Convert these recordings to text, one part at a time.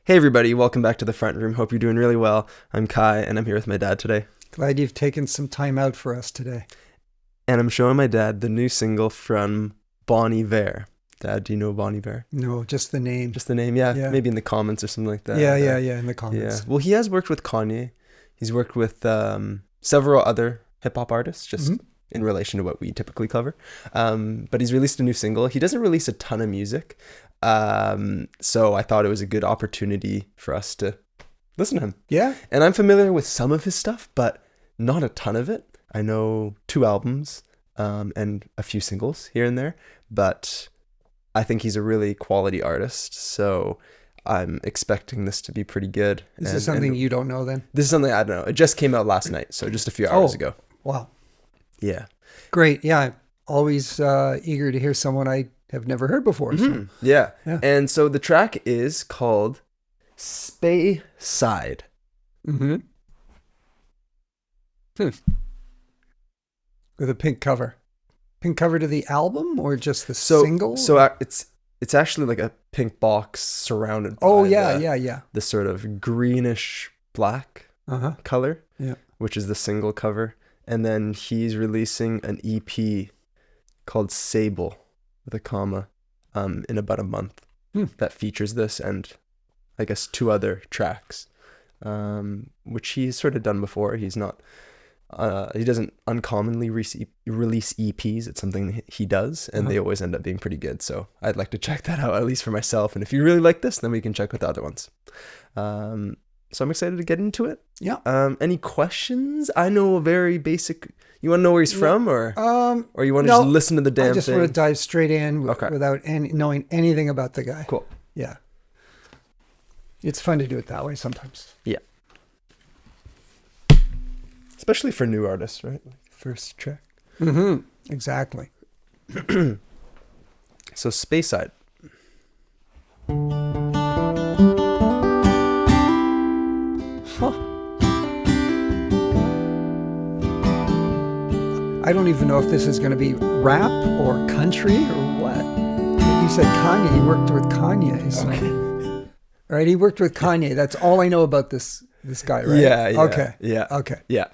Hey everybody, welcome back to the front room. Hope you're doing really well. I'm Kai and I'm here with my dad today. Glad you've taken some time out for us today. And I'm showing my dad the new single from Bon Iver. Dad, do you know Bon Iver? No, just the name. Just the name, yeah. Maybe in the comments or something like that. Yeah, in the comments. Yeah. Well, he has worked with Kanye. He's worked with several other hip-hop artists, just in relation to what we typically cover. But he's released a new single. He doesn't release a ton of music. So I thought it was a good opportunity for us to listen to him. Yeah. And I'm familiar with some of his stuff, but not a ton of it. I know 2 albums and a few singles here and there, but I think he's a really quality artist. So I'm expecting this to be pretty good. This is something you don't know then? This is something I don't know. It just came out last night, so just a few hours ago. Wow. Yeah. Great. Yeah. I'm always eager to hear someone I have never heard before. So. Yeah. And so the track is called Speyside. With a pink cover. Pink cover to the album or just the single? So it's actually like a pink box surrounded by the sort of greenish black color, which is the single cover. And then he's releasing an EP called Sable with a comma in about a month that features this and I guess 2 other tracks, which he's sort of done before. He's not he doesn't uncommonly release EPs. It's something he does, and they always end up being pretty good. So I'd like to check that out, at least for myself. And if you really like this, then we can check with the other ones. So I'm excited to get into it. Yeah. Any questions? I know a very basic. You want to know where he's from, or you want to just listen to the damn thing? I just want to dive straight in without knowing anything about the guy. Cool. Yeah. It's fun to do it that way sometimes. Yeah. Especially for new artists, right? Like first track. Exactly. So Speyside. I don't even know if this is going to be rap or country or what. You said Kanye. You worked with Kanye. So. Okay. Right? He worked with Kanye. That's all I know about this guy, right? Yeah. Okay. Yeah. Okay. Yeah.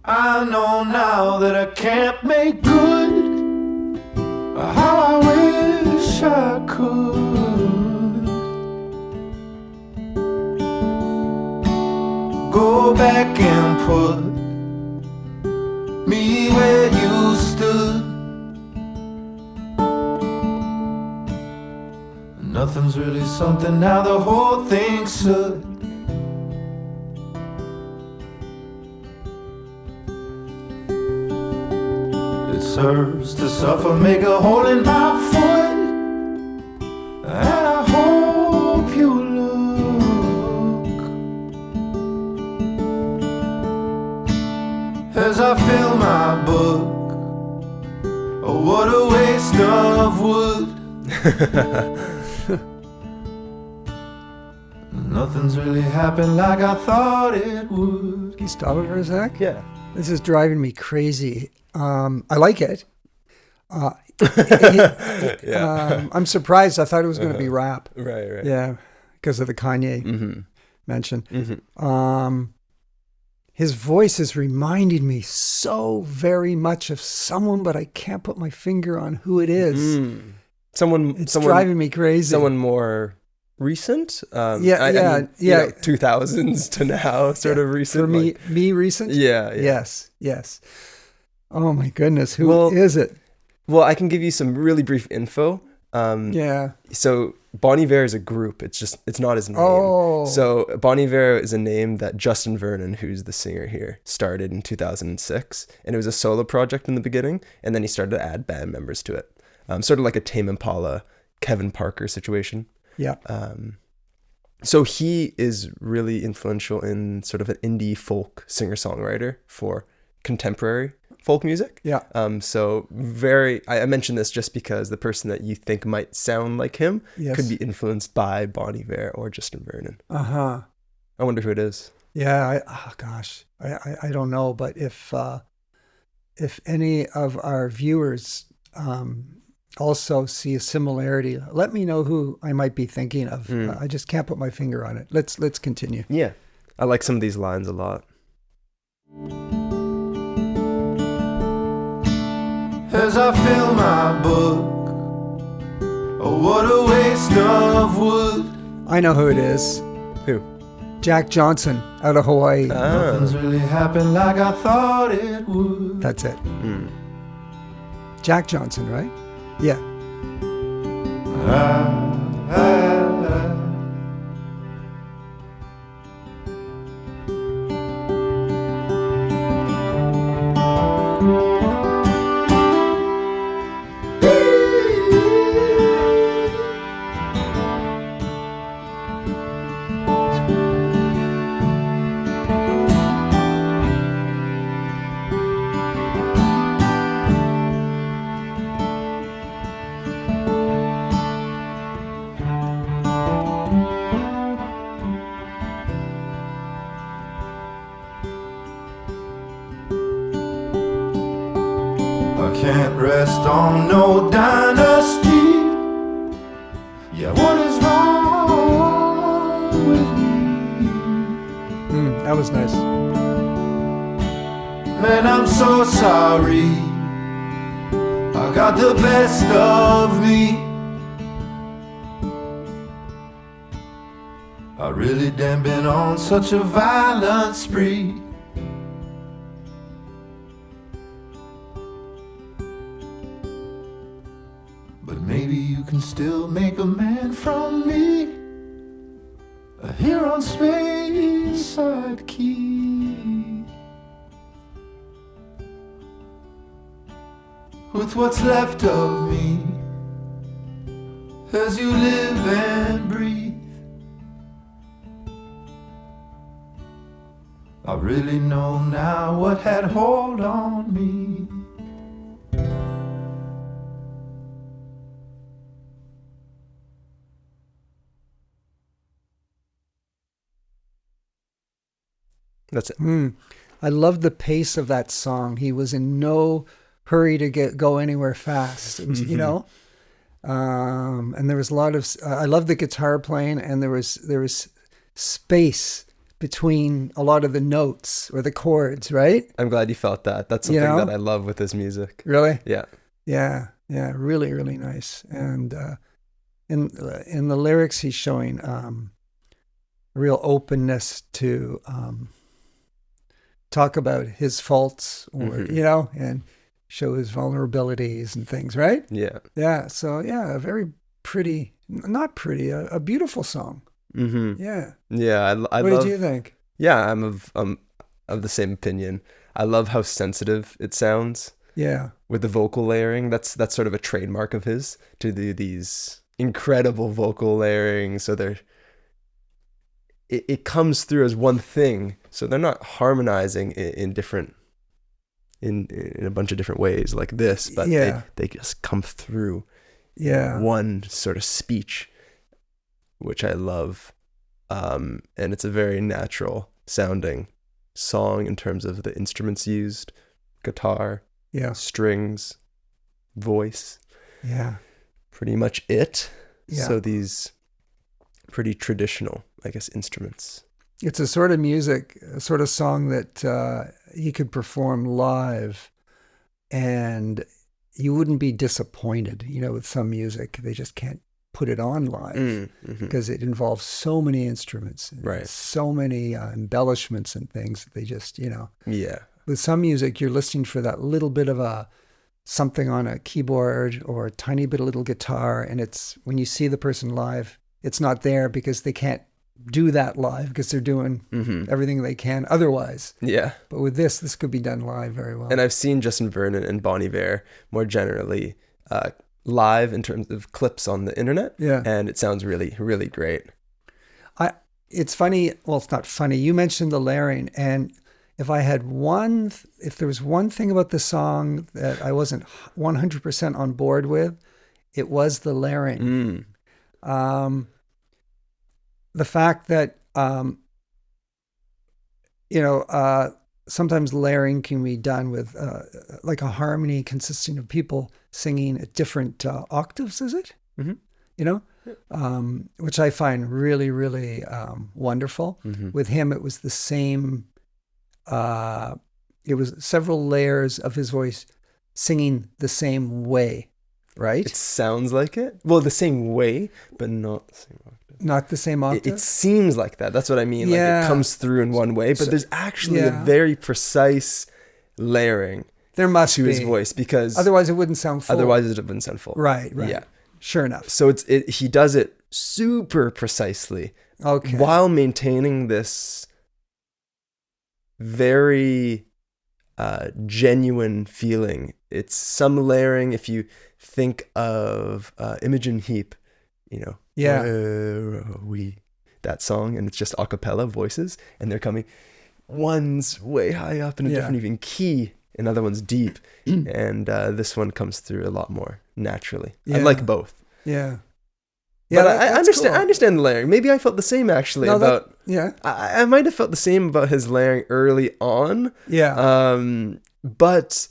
I know now that I can't make good how I wish I could. Go back and put me where you stood. Nothing's really something now, the whole thing should. Serves to suffer, make a hole in my foot, and I hope you look as I fill my book. Oh, what a waste of wood. Nothing's really happened like I thought it would. Can you stop it for a sec? Yeah. This is driving me crazy. I like it. I'm surprised. I thought it was going to be rap. Right. Yeah, because of the Kanye mention. His voice is reminding me so very much of someone, but I can't put my finger on who it is. Someone driving me crazy. Someone more recent? I mean, 2000s to now, sort of recent. For me recent? Yeah. Yes. Oh my goodness, who is it? Well, I can give you some really brief info. So Bon Iver is a group. It's not his name. Oh. So Bon Iver is a name that Justin Vernon, who's the singer here, started in 2006. And it was a solo project in the beginning. And then he started to add band members to it. Sort of like a Tame Impala, Kevin Parker situation. Yeah. So he is really influential in sort of an indie folk singer-songwriter for contemporary folk music. Yeah. So I mentioned this just because the person that you think might sound like him could be influenced by Bon Iver or Justin Vernon. Uh-huh. I wonder who it is. Yeah. I don't know, but if any of our viewers also see a similarity, let me know who I might be thinking of. I just can't put my finger on it. Let's continue. Yeah. I like some of these lines a lot. As I fill my book, oh, what a waste of wood. I know who it is. Who? Jack Johnson out of Hawaii. Nothing's really happened like I thought it would. That's it. Jack Johnson, right? Yeah. Can't rest on no dynasty. Yeah, what is wrong with me? That was nice. Man, I'm so sorry. I got the best of me. I really damn been on such a violent spree. Maybe you can still make a man from me. Here on Speyside Key, with what's left of me, as you live and breathe. I really know now what had hold on me. That's it. I love the pace of that song. He was in no hurry to go anywhere fast. It was, you know, and there was a lot of. I love the guitar playing, and there was space between a lot of the notes or the chords. Right. I'm glad you felt that. That's something that I love with his music. Really? Yeah. Yeah. Yeah. Really, really nice. And in the lyrics, he's showing a real openness to. Talk about his faults or, you know, and show his vulnerabilities and things, right? Yeah. Yeah. So, yeah, a very pretty, not pretty, a beautiful song. Mm-hmm. Yeah. Yeah. I what love, did you think? Yeah, I'm of the same opinion. I love how sensitive it sounds. Yeah. With the vocal layering. That's sort of a trademark of his, to do these incredible vocal layering. So it comes through as one thing, so they're not harmonizing in a bunch of different ways like this, but they just come through one sort of speech, which I love, and it's a very natural sounding song in terms of the instruments used, guitar, strings, voice, pretty much it. So these pretty traditional, I guess, instruments. It's a sort of music, a sort of song that he could perform live and you wouldn't be disappointed. You know, with some music, they just can't put it on live because it involves so many instruments, right? So many embellishments and things that they just, you know. Yeah. With some music, you're listening for that little bit of something on a keyboard or a tiny bit of little guitar. And it's when you see the person live, it's not there because they can't do that live because they're doing everything they can otherwise. Yeah. But with this could be done live very well. And I've seen Justin Vernon and Bon Iver more generally live in terms of clips on the internet. Yeah. And it sounds really, really great. It's funny. Well, it's not funny. You mentioned the layering, and if there was one thing about the song that I wasn't 100% on board with, it was the layering. The fact that, sometimes layering can be done with like a harmony consisting of people singing at different octaves, is it? Mm-hmm. Which I find really, really wonderful. Mm-hmm. With him, it was the same. It was several layers of his voice singing the same way, right? It sounds like it. Well, the same way, but not the same octave. Not the same octave? It seems like that. That's what I mean. Yeah. Like it comes through in one way, but there's actually a very precise layering there must to be. his voice, because otherwise it wouldn't sound full. Otherwise it wouldn't sound full. Right. Yeah. Sure enough. So he does it super precisely, while maintaining this very genuine feeling. It's some layering. If you think of Imogen Heap, Yeah. Where are we? That song, and it's just a cappella voices, and they're coming. One's way high up in a different even key, and other one's deep, and this one comes through a lot more naturally. Yeah. I like both. Yeah. Yeah, but I understand. Cool. I understand the layering. Maybe I felt the same actually about. I might have felt the same about his layering early on. Yeah. But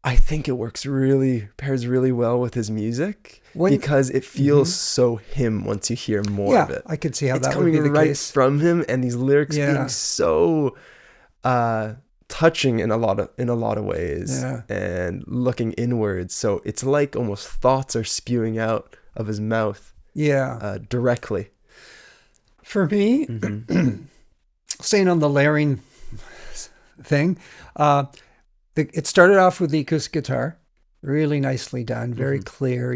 I think it pairs really well with his music, because it feels so him once you hear more of it. I could see how it's that would be the right case from him, and these lyrics being so touching in a lot of ways, and looking inwards. So it's like almost thoughts are spewing out of his mouth, directly. For me, staying on the layering thing, it started off with the acoustic guitar, really nicely done, very clear.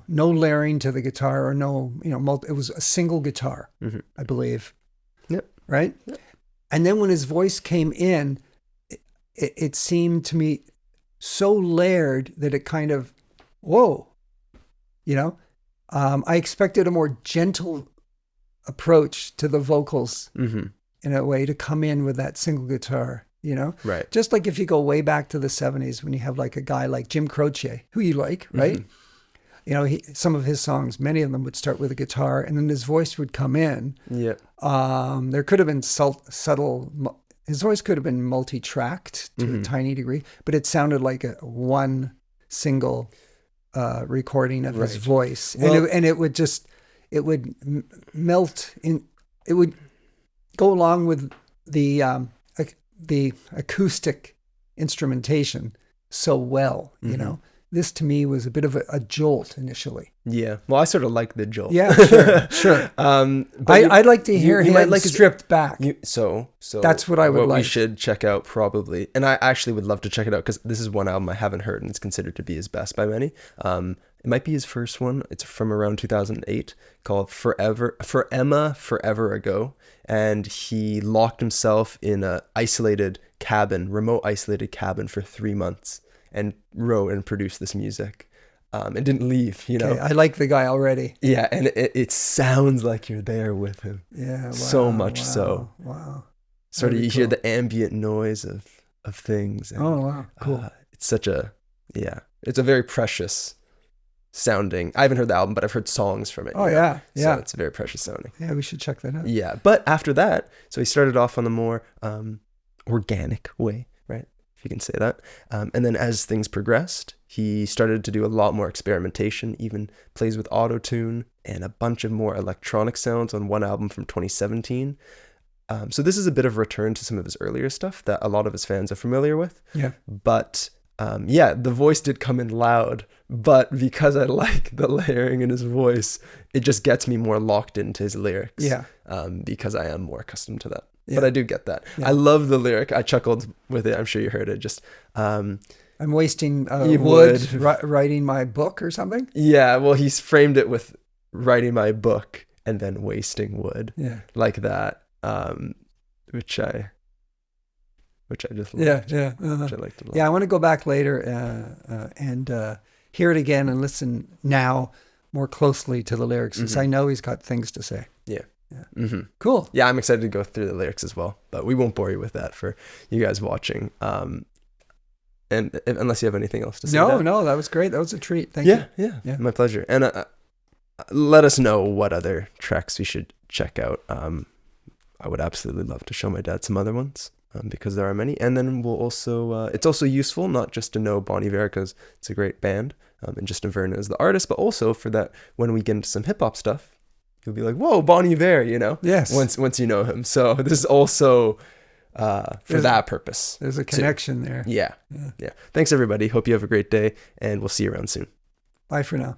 No layering to the guitar, or no, it was a single guitar, I believe. Yep. Right. Yep. And then when his voice came in, it seemed to me so layered that it kind of, whoa, I expected a more gentle approach to the vocals in a way, to come in with that single guitar, Right. Just like if you go way back to the 70s, when you have like a guy like Jim Croce, who you like, right? Some of his songs, many of them would start with a guitar, and then his voice would come in. Yeah. There could have been subtle. His voice could have been multi-tracked to a tiny degree, but it sounded like one single recording of his voice. Well, and it would melt in. It would go along with the acoustic instrumentation so well, This to me was a bit of a jolt initially. Yeah. Well, I sort of like the jolt. Yeah, sure. But I'd like to hear him like stripped back. So that's what I would like. We should check out probably, and I actually would love to check it out, because this is one album I haven't heard, and it's considered to be his best by many. It might be his first one. It's from around 2008, called For Emma Forever Ago, and he locked himself in a remote isolated cabin for 3 months, and wrote and produced this music, and didn't leave, Okay, I like the guy already. Yeah, and it sounds like you're there with him. Yeah, wow, so much so. Wow. Sort of you hear the ambient noise of things. And, wow, cool. It's it's a very precious sounding. I haven't heard the album, but I've heard songs from it. Oh yeah. So it's very precious sounding. Yeah, we should check that out. Yeah, but after that, so he started off on the more organic way, right? If you can say that. And then as things progressed, he started to do a lot more experimentation, even plays with auto-tune and a bunch of more electronic sounds on one album from 2017. So this is a bit of a return to some of his earlier stuff that a lot of his fans are familiar with. Yeah. But the voice did come in loud, but because I like the layering in his voice, it just gets me more locked into his lyrics. Yeah. Because I am more accustomed to that. Yeah. But I do get that. Yeah. I love the lyric. I chuckled with it. I'm sure you heard it. Just I'm wasting wood writing my book or something. Yeah. Well, he's framed it with writing my book and then wasting wood. Yeah. Like that. Which I just loved. Yeah. Which I liked a lot. Yeah. I want to go back later and hear it again and listen now more closely to the lyrics, because I know he's got things to say. Yeah. Cool. Yeah, I'm excited to go through the lyrics as well, but we won't bore you with that for you guys watching. And unless you have anything else to say. No, that was great. That was a treat. Thank you. Yeah, my pleasure. And let us know what other tracks we should check out. I would absolutely love to show my dad some other ones, because there are many. And then we'll also, it's also useful not just to know Bon Iver, because it's a great band, and Justin Vernon is the artist, but also for that when we get into some hip hop stuff, you'll be like, whoa, Bon Iver, you know? Yes. Once you know him. So this is also for that purpose. There's a connection there. Yeah. Thanks, everybody. Hope you have a great day, and we'll see you around soon. Bye for now.